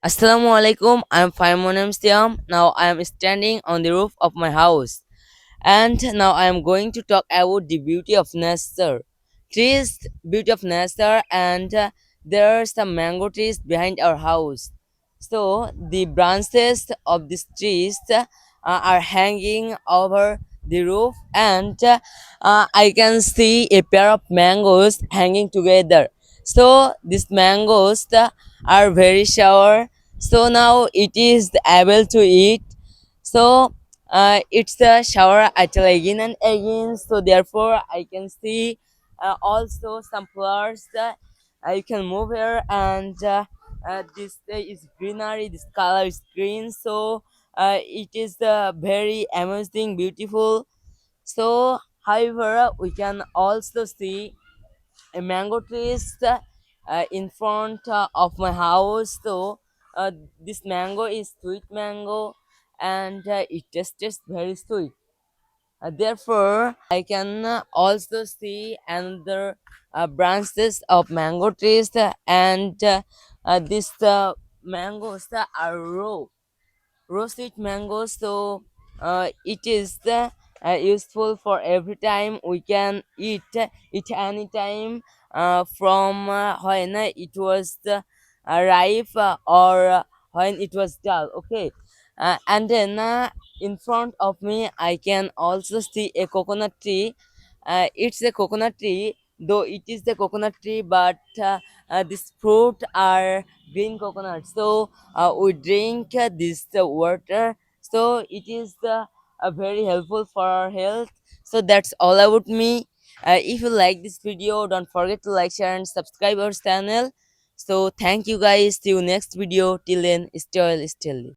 Assalamu alaikum. I'm fine. My name's Tiam. Now I am standing on the roof of my house, and now I am going to talk about the beauty of nature. Trees, beauty of nature, and there are some mango trees behind our house. So the branches of these trees are hanging over the roof, and I can see a pair of mangoes hanging together. So these mangoes are very sour. So now it is able to eat. So it's a shower until again and again. So therefore, I can see also some flowers. You can move here, and this is greenery. This color is green. So it is very amazing, beautiful. So, however, we can also see a mango trees in front of my house. So this mango is sweet mango, and it tastes very sweet. Therefore, I can also see another branches of mango trees, and these mangoes are roasted mango. So it is useful for every time. We can eat it anytime, from when it was ripe, or when it was dull. Okay. And then in front of me I can also see a coconut tree. It's a coconut tree, though it is the coconut tree, but this fruit are green coconut. So we drink this water. So it is very helpful for our health. So that's all about me. If you like this video, don't forget to like, share, and subscribe our channel. So thank you guys. See you next video. Till then, stay well, stay healthy.